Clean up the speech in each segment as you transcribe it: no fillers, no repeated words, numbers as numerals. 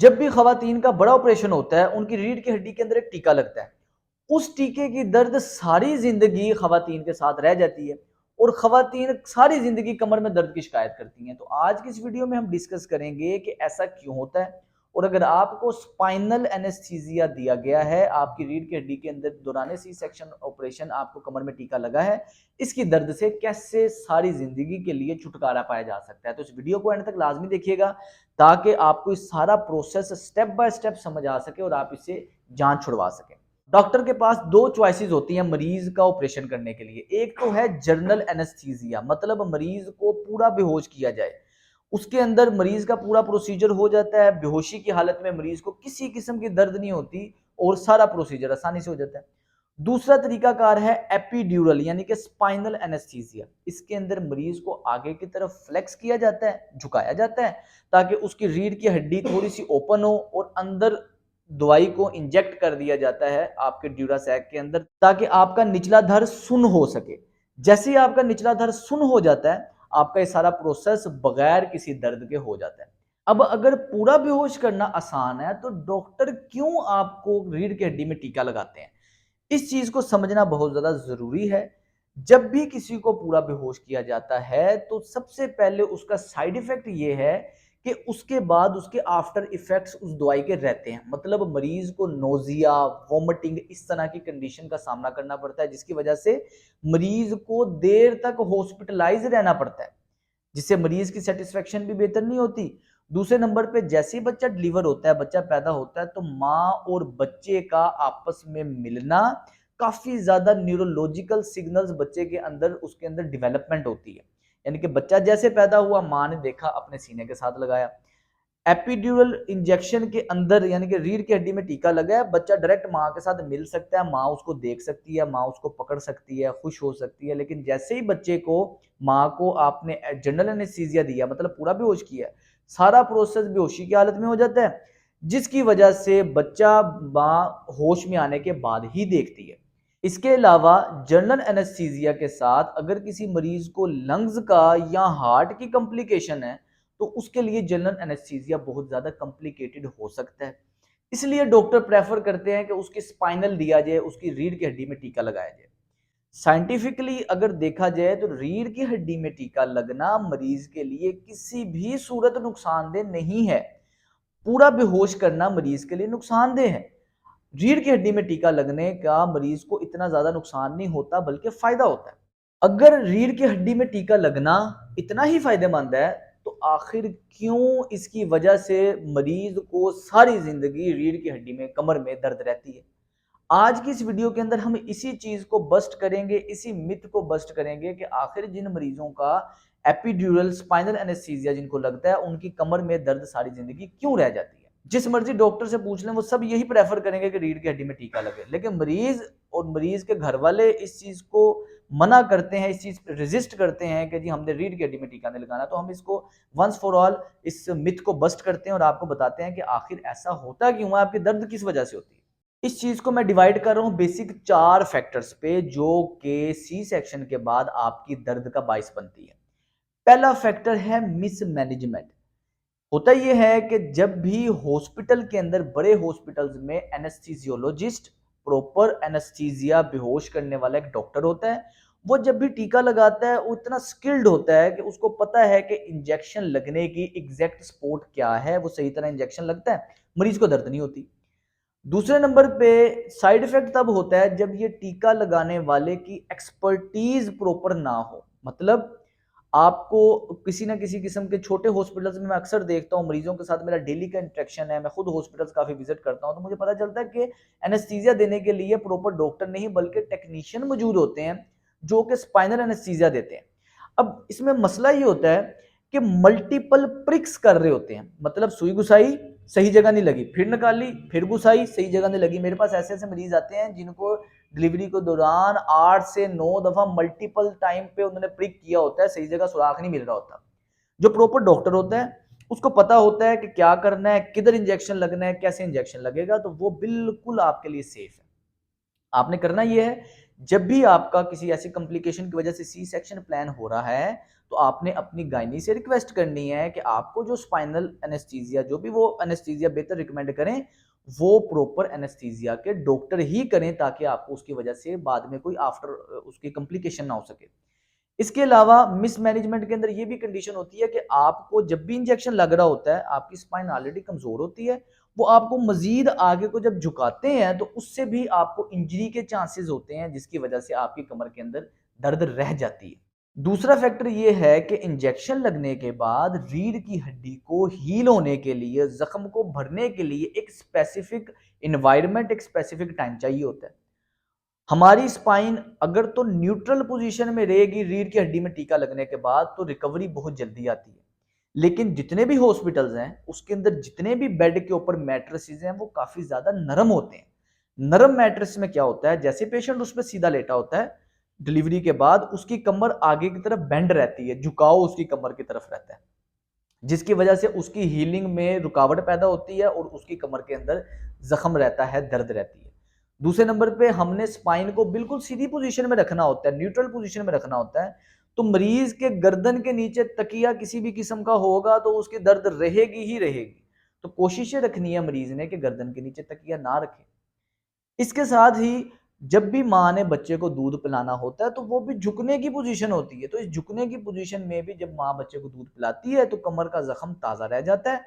जब भी खवातीन का बड़ा ऑपरेशन होता है, उनकी रीढ़ की हड्डी के अंदर एक टीका लगता है। उस टीके की दर्द सारी जिंदगी खवातीन के साथ रह जाती है और खवातीन सारी जिंदगी कमर में दर्द की शिकायत करती हैं। तो आज की इस वीडियो में हम डिस्कस करेंगे कि ऐसा क्यों होता है, और अगर आपको स्पाइनल एनेस्थीसिया दिया गया है, आपकी रीढ़ की हड्डी के अंदर दौरान सी सेक्शन ऑपरेशन आपको कमर में टीका लगा है, इसकी दर्द से कैसे सारी जिंदगी के लिए छुटकारा पाया जा सकता है। तो इस वीडियो को एंड तक लाजमी देखिएगा ताकि आपको इस सारा प्रोसेस स्टेप बाय स्टेप समझ आ सके और आप इससे जान छुड़वा सकें। डॉक्टर के पास दो चॉइसेस होती हैं मरीज का ऑपरेशन करने के लिए। एक तो है जनरल एनेस्थीसिया, मतलब मरीज को पूरा बेहोश किया जाए, उसके अंदर मरीज का पूरा प्रोसीजर हो जाता है, बेहोशी की हालत में मरीज को किसी किस्म की दर्द नहीं होती और सारा प्रोसीजर आसानी से हो जाता है। दूसरा तरीकाकार है एपिड्यूरल यानी कि स्पाइनल एनेस्थीसिया। इसके अंदर मरीज को आगे की तरफ फ्लेक्स किया जाता है, झुकाया जाता है, ताकि उसकी रीढ़ की हड्डी थोड़ी सी ओपन हो और अंदर दवाई को इंजेक्ट कर दिया जाता है आपके ड्यूरासैक के अंदर, ताकि आपका निचला धड़ सुन्न हो सके। जैसे ही आपका निचला धड़ सुन्न हो जाता है, आपका ये सारा प्रोसेस बगैर किसी दर्द के हो जाता है। अब अगर पूरा बेहोश करना आसान है, तो डॉक्टर क्यों आपको रीढ़ की हड्डी में टीका लगाते हैं? इस चीज को समझना बहुत ज्यादा जरूरी है। जब भी किसी को पूरा बेहोश किया जाता है, तो सबसे पहले उसका साइड इफेक्ट ये है कि उसके बाद उसके आफ्टर इफेक्ट्स उस दवाई के रहते हैं। मतलब मरीज को नोजिया, वॉमिटिंग, इस तरह की कंडीशन का सामना करना पड़ता है, जिसकी वजह से मरीज को देर तक हॉस्पिटलाइज रहना पड़ता है, जिससे मरीज की सेटिस्फेक्शन भी बेहतर नहीं होती। दूसरे नंबर पे जैसे ही बच्चा डिलीवर होता है, बच्चा पैदा होता है, तो माँ और बच्चे का आपस में मिलना, काफी ज्यादा न्यूरोलॉजिकल सिग्नल्स बच्चे के अंदर, उसके अंदर डेवलपमेंट होती है। यानी कि बच्चा जैसे पैदा हुआ, माँ ने देखा, अपने सीने के साथ लगाया। एपिड्यूरल इंजेक्शन के अंदर यानी कि रीढ़ की हड्डी में टीका लगा है, बच्चा डायरेक्ट माँ के साथ मिल सकता है, माँ उसको देख सकती है, माँ उसको पकड़ सकती है, खुश हो सकती है। लेकिन जैसे ही बच्चे को, माँ को आपने जनरल एनेस्थीसिया दिया, मतलब पूरा बेहोश किया, सारा प्रोसेस बेहोशी की हालत में हो जाता है, जिसकी वजह से बच्चा माँ होश में आने के बाद ही देखती है। इसके अलावा जनरल एनेस्थीसिया के साथ अगर किसी मरीज को लंग्स का या हार्ट की कॉम्प्लिकेशन है, तो उसके लिए जनरल एनेस्थीसिया बहुत ज्यादा कॉम्प्लिकेटेड हो सकता है। इसलिए डॉक्टर प्रेफर करते हैं कि उसकी स्पाइनल दिया जाए, उसकी रीढ़ की हड्डी में टीका लगाया जाए। साइंटिफिकली अगर देखा जाए तो रीढ़ की हड्डी में टीका लगना मरीज के लिए किसी भी सूरत नुकसानदेह नहीं है। पूरा बेहोश करना मरीज के लिए नुकसानदेह है। रीढ़ की हड्डी में टीका लगने का मरीज को इतना ज्यादा नुकसान नहीं होता, बल्कि फायदा होता है। अगर रीढ़ की हड्डी में टीका लगना इतना ही फायदेमंद है, तो आखिर क्यों इसकी वजह से मरीज को सारी जिंदगी रीढ़ की हड्डी में, कमर में दर्द रहती है? आज की इस वीडियो के अंदर हम इसी चीज को बस्ट करेंगे, इसी मिथ को बस्ट करेंगे कि आखिर जिन मरीजों का एपिड्यूरल स्पाइनल एनेस्थीसिया जिनको लगता है, उनकी कमर में दर्द सारी जिंदगी क्यों रह जाती है। जिस मर्जी डॉक्टर से पूछ लें, वो सब यही प्रेफर करेंगे कि रीढ़ की हड्डी में टीका लगे, लेकिन मरीज और मरीज के घर वाले इस चीज को मना करते हैं, इस चीज पे रेजिस्ट करते हैं कि जी हमने रीढ़ की हड्डी में टीका नहीं लगाना। तो हम इसको वंस फॉर ऑल इस मिथ को बस्ट करते हैं और आपको बताते हैं कि आखिर ऐसा होता क्यों है, आपकी दर्द किस वजह से होती है। इस चीज को मैं डिवाइड कर रहा हूं बेसिक 4 फैक्टर्स पे, जो कि सी सेक्शन के बाद आपकी दर्द का बाइस बनती है। पहला फैक्टर है मिसमैनेजमेंट। होता यह है कि जब भी हॉस्पिटल के अंदर, बड़े हॉस्पिटल्स में एनेस्थीसियोलॉजिस्ट, प्रॉपर एनेस्थीसिया बेहोश करने वाला एक डॉक्टर होता है, वो जब भी टीका लगाता है वो इतना स्किल्ड होता है कि उसको पता है कि इंजेक्शन लगने की एग्जैक्ट स्पॉट क्या है, वो सही तरह इंजेक्शन लगता है, मरीज को दर्द नहीं होती। दूसरे नंबर पे साइड इफेक्ट तब होता है जब ये टीका लगाने वाले की एक्सपर्टीज प्रॉपर ना हो। मतलब आपको किसी ना किसी किस्म के छोटे हॉस्पिटल्स में, मैं अक्सर देखता हूँ, मरीजों के साथ मेरा डेली का इंटरेक्शन है, मैं खुद हॉस्पिटल्स काफी विजिट करता हूँ, तो मुझे पता चलता है कि एनेस्थीसिया देने के लिए प्रॉपर डॉक्टर नहीं बल्कि टेक्नीशियन मौजूद होते हैं, जो कि स्पाइनल एनेस्थीसिया देते हैं। अब इसमें मसला ये होता है कि मल्टीपल प्रिक्स कर रहे होते हैं, मतलब सुई घुसाई, सही जगह नहीं लगी, फिर निकाली, फिर घुसाई, सही जगह नहीं लगी। मेरे पास ऐसे ऐसे मरीज आते हैं जिनको डिलीवरी के दौरान 8 से 9 दफा मल्टीपल टाइम पे उन्होंने प्रिक किया होता है, सही जगह सुराख नहीं मिल रहा होता। जो प्रॉपर डॉक्टर होता है उसको पता होता है कि क्या करना है, किधर इंजेक्शन लगना है, कैसे इंजेक्शन लगेगा, तो वो बिल्कुल आपके लिए सेफ है। आपने करना यह है, जब भी आपका किसी ऐसी कॉम्प्लिकेशन की वजह से सी सेक्शन प्लान हो रहा है, तो आपने अपनी गायनी से रिक्वेस्ट करनी है कि आपको जो स्पाइनल एनेस्थीसिया, जो भी वो एनेस्थीसिया बेहतर रिकमेंड करें, वो प्रॉपर एनेस्थीसिया के डॉक्टर ही करें, ताकि आपको उसकी वजह से बाद में कोई आफ्टर उसकी कॉम्प्लिकेशन ना हो सके। इसके अलावा मिसमैनेजमेंट के अंदर ये भी कंडीशन होती है कि आपको जब भी इंजेक्शन लग रहा होता है, आपकी स्पाइन ऑलरेडी कमजोर होती है, वो आपको मजीद आगे को जब झुकाते हैं तो उससे भी आपको इंजरी के चांसेस होते हैं, जिसकी वजह से आपकी कमर के अंदर दर्द रह जाती है। दूसरा फैक्टर ये है कि इंजेक्शन लगने के बाद रीढ़ की हड्डी को हील होने के लिए, जख्म को भरने के लिए एक स्पेसिफिक इन्वायरमेंट, एक स्पेसिफिक टाइम चाहिए होता है। हमारी स्पाइन अगर तो न्यूट्रल पोजीशन में रहेगी रीढ़ की हड्डी में टीका लगने के बाद, तो रिकवरी बहुत जल्दी आती है। लेकिन जितने भी हॉस्पिटल्स हैं उसके अंदर जितने भी बेड के ऊपर मैट्रेसेस हैं वो काफी ज्यादा नरम होते हैं। नरम मैट्रेस में क्या होता है, जैसे पेशेंट उस पर सीधा लेटा होता है, डिलीवरी के बाद उसकी कमर आगे की तरफ बेंड रहती है, झुकाव उसकी कमर की तरफ रहता है, जिसकी वजह से उसकी हीलिंग में रुकावट पैदा होती है और उसकी कमर के अंदर जख्म रहता है, दर्द रहती है। दूसरे नंबर पे हमने स्पाइन को बिल्कुल सीधी पोजीशन में रखना होता है, न्यूट्रल पोजीशन में रखना होता है, तो मरीज के गर्दन के नीचे तकिया किसी भी किस्म का होगा तो उसकी दर्द रहेगी ही रहेगी। तो कोशिश ये रखनी है मरीज ने कि गर्दन के नीचे तकिया ना रखे। इसके साथ ही जब भी माँ ने बच्चे को दूध पिलाना होता है तो वो भी झुकने की पोजीशन होती है, तो इस झुकने की पोजीशन में भी जब माँ बच्चे को दूध पिलाती है तो कमर का जख्म ताज़ा रह जाता है,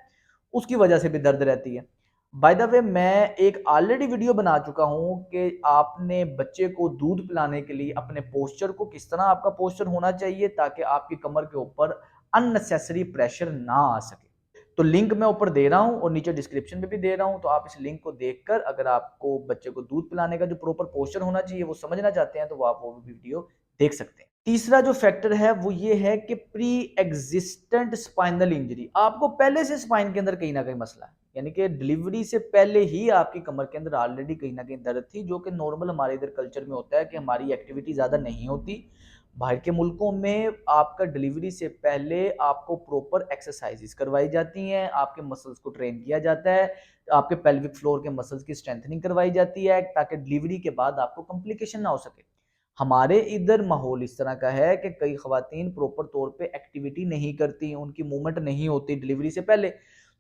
उसकी वजह से भी दर्द रहती है। बाय द वे, मैं एक ऑलरेडी वीडियो बना चुका हूँ कि आपने बच्चे को दूध पिलाने के लिए अपने पोस्चर को, किस तरह आपका पोस्चर होना चाहिए ताकि आपकी कमर के ऊपर अननेसेसरी प्रेशर ना आ सके। तो लिंक मैं ऊपर दे रहा हूँ और नीचे डिस्क्रिप्शन में भी दे रहा हूँ, तो आप इस लिंक को देखकर अगर आपको बच्चे को दूध पिलाने का जो प्रॉपर पोस्चर होना चाहिए वो समझना चाहते हैं तो वो आप वो वीडियो देख सकते हैं। तीसरा जो फैक्टर है वो ये है कि प्री एग्जिस्टेंट स्पाइनल इंजरी, आपको पहले से स्पाइन के अंदर कहीं ना कहीं मसला है, यानी कि डिलीवरी से पहले ही आपकी कमर के अंदर ऑलरेडी कहीं ना कहीं दर्द थी, जो कि नॉर्मल हमारे इधर कल्चर में होता है कि हमारी एक्टिविटी ज्यादा नहीं होती। बाहर के मुल्कों में आपका डिलीवरी से पहले आपको प्रॉपर एक्सरसाइजेस करवाई जाती हैं, आपके मसल्स को ट्रेन किया जाता है, आपके पेल्विक फ्लोर के मसल्स की स्ट्रेंथनिंग करवाई जाती है ताकि डिलीवरी के बाद आपको कॉम्प्लिकेशन ना हो सके। हमारे इधर माहौल इस तरह का है कि कई ख्वातीन प्रॉपर तौर पे एक्टिविटी नहीं करती, उनकी मूवमेंट नहीं होती डिलीवरी से पहले,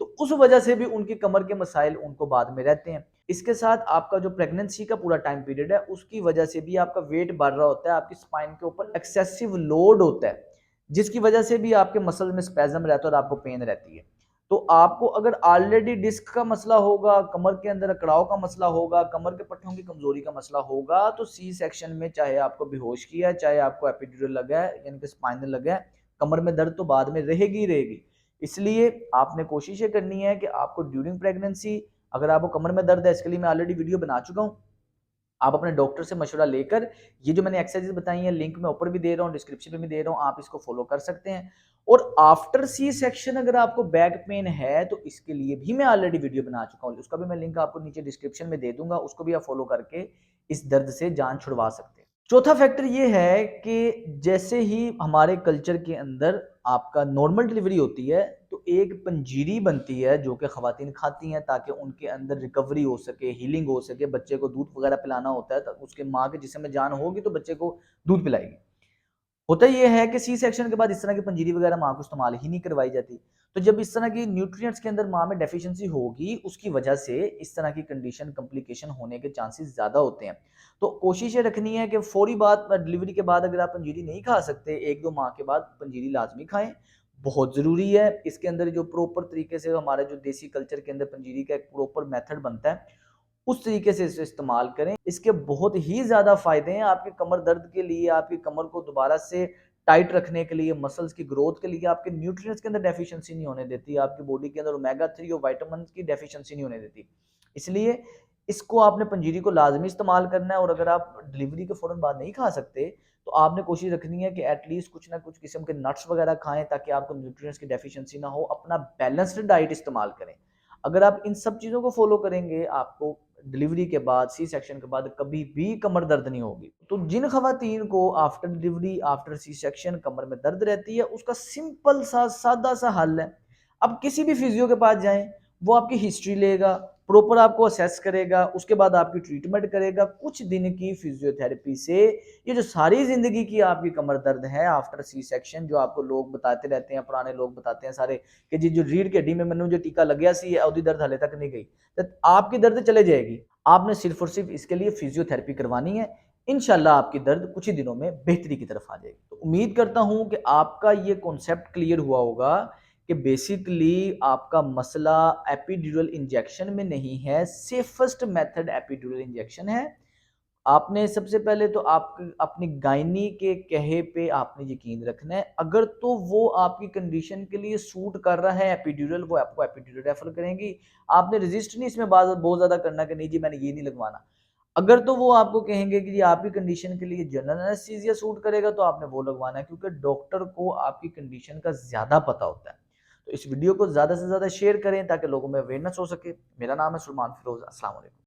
तो उस वजह से भी उनकी कमर के मसाइल उनको बाद में रहते हैं। इसके साथ आपका जो प्रेगनेंसी का पूरा टाइम पीरियड है उसकी वजह से भी आपका वेट बढ़ रहा होता है, आपकी स्पाइन के ऊपर एक्सेसिव लोड होता है, जिसकी वजह से भी आपके मसल में स्पैज्म रहता है और आपको पेन रहती है। तो आपको अगर ऑलरेडी डिस्क का मसला होगा, कमर के अंदर अकड़ाव का मसला होगा, कमर के पट्टों की कमजोरी का मसला होगा, तो सी सेक्शन में चाहे आपको बेहोश किया है, चाहे आपको एपिड्यूरल लगा है यानी कि स्पाइनल लगा है, कमर में दर्द तो बाद में रहेगी ही रहेगी। इसलिए आपने कोशिश ये करनी है कि आपको ड्यूरिंग प्रेगनेंसी, अगर आपको कमर में दर्द है, इसके लिए मैं ऑलरेडी वीडियो बना चुका हूँ, आप अपने डॉक्टर से मशवरा लेकर ये जो मैंने एक्सरसाइज बताई है लिंक मैं ऊपर भी दे रहा हूँ, डिस्क्रिप्शन में भी दे रहा हूँ, आप इसको फॉलो कर सकते हैं। और आफ्टर सी सेक्शन अगर आपको बैक पेन है तो इसके लिए भी मैं ऑलरेडी वीडियो बना चुका हूँ, उसका भी मैं लिंक आपको नीचे डिस्क्रिप्शन में दे दूंगा, उसको भी आप फॉलो करके इस दर्द से जान छुड़वा सकते हैं। चौथा फैक्टर ये है कि जैसे ही हमारे कल्चर के अंदर आपका नॉर्मल डिलीवरी होती है तो एक पंजीरी बनती है जो कि खवातीन खाती हैं ताकि उनके अंदर रिकवरी हो सके, हीलिंग हो सके। बच्चे को दूध वगैरह पिलाना होता है तो उसके माँ के जिस्म में जान होगी तो बच्चे को दूध पिलाएगी। होता यह है कि सी सेक्शन के बाद इस तरह की पंजीरी वगैरह माँ को इस्तेमाल ही नहीं करवाई जाती, तो जब इस तरह की न्यूट्रिएंट्स के अंदर माँ में डेफिशिएंसी होगी उसकी वजह से इस तरह की कंडीशन कॉम्प्लिकेशन होने के चांसेस ज़्यादा होते हैं। तो कोशिश ये रखनी है कि फौरी बात डिलीवरी के बाद अगर आप पंजीरी नहीं खा सकते, एक दो माह के बाद पंजीरी लाजमी खाएं, बहुत ज़रूरी है। इसके अंदर जो प्रॉपर तरीके से हमारे जो देसी कल्चर के अंदर पंजीरी का एक प्रॉपर मेथड बनता है उस तरीके से इसे इस्तेमाल करें। इसके बहुत ही ज़्यादा फ़ायदे हैं आपके कमर दर्द के लिए, आपकी कमर को दोबारा से टाइट रखने के लिए, मसल्स की ग्रोथ के लिए, आपके न्यूट्रिएंट्स के अंदर डेफिशिएंसी नहीं होने देती, आपकी बॉडी के अंदर ओमेगा 3 और विटामिन की डेफिशिएंसी नहीं होने देती। इसलिए इसको आपने पंजीरी को लाजमी इस्तेमाल करना है। और अगर आप डिलीवरी के फ़ौरन बाद नहीं खा सकते तो आपने कोशिश रखनी है कि एटलीस्ट कुछ ना कुछ किस्म के नट्स वगैरह खाएं ताकि आपको न्यूट्रिएंट्स की डेफिशिएंसी ना हो। अपना बैलेंस्ड डाइट इस्तेमाल करें। अगर आप इन सब चीज़ों को फॉलो करेंगे आपको डिलीवरी के बाद, सी सेक्शन के बाद कभी भी कमर दर्द नहीं होगी। तो जिन खवातीन को after delivery, after C section कमर में दर्द रहती है, उसका सिंपल सा सादा सा हल है, अब किसी भी फिजियो के पास जाएं, वो आपकी हिस्ट्री लेगा, प्रॉपर आपको असेस करेगा, उसके बाद आपकी ट्रीटमेंट करेगा। कुछ दिन की फिजियोथेरेपी से ये जो सारी ज़िंदगी की आपकी कमर दर्द है आफ्टर सी सेक्शन, जो आपको लोग बताते रहते हैं, पुराने लोग बताते हैं सारे कि जी जो रीढ़ की हड्डी में मैंने जो टीका लग गया सी ओदी दर्द हले तक नहीं गई, तो आपकी दर्द चले जाएगी। आपने सिर्फ और सिर्फ इसके लिए फिजियोथेरेपी करवानी है। इंशाल्लाह आपकी दर्द कुछ ही दिनों में बेहतरी की तरफ आ जाएगी। तो उम्मीद करता हूं कि आपका ये कॉन्सेप्ट क्लियर हुआ होगा कि बेसिकली आपका मसला एपिड्यूरल इंजेक्शन में नहीं है, सेफेस्ट मेथड एपिड्यूरल इंजेक्शन है। आपने सबसे पहले तो आप अपनी गायनी के कहे पे आपने यकीन रखना है। अगर तो वो आपकी कंडीशन के लिए सूट कर रहा है एपिड्यूरल, वो आपको एपिड्यूरल रेफर करेंगी। आपने रजिस्ट नहीं इसमें बहुत ज़्यादा करना कि नहीं जी मैंने ये नहीं लगवाना। अगर तो वो आपको कहेंगे कि जी आपकी कंडीशन के लिए जनरल एनेस्थीसिया सूट करेगा, तो आपने वो लगवाना है, क्योंकि डॉक्टर को आपकी कंडीशन का ज़्यादा पता होता है। तो इस वीडियो को ज़्यादा से ज़्यादा शेयर करें ताकि लोगों में अवेयरनेस हो सके। मेरा नाम है सलमान फिरोज़। अस्सलाम वालेकुम।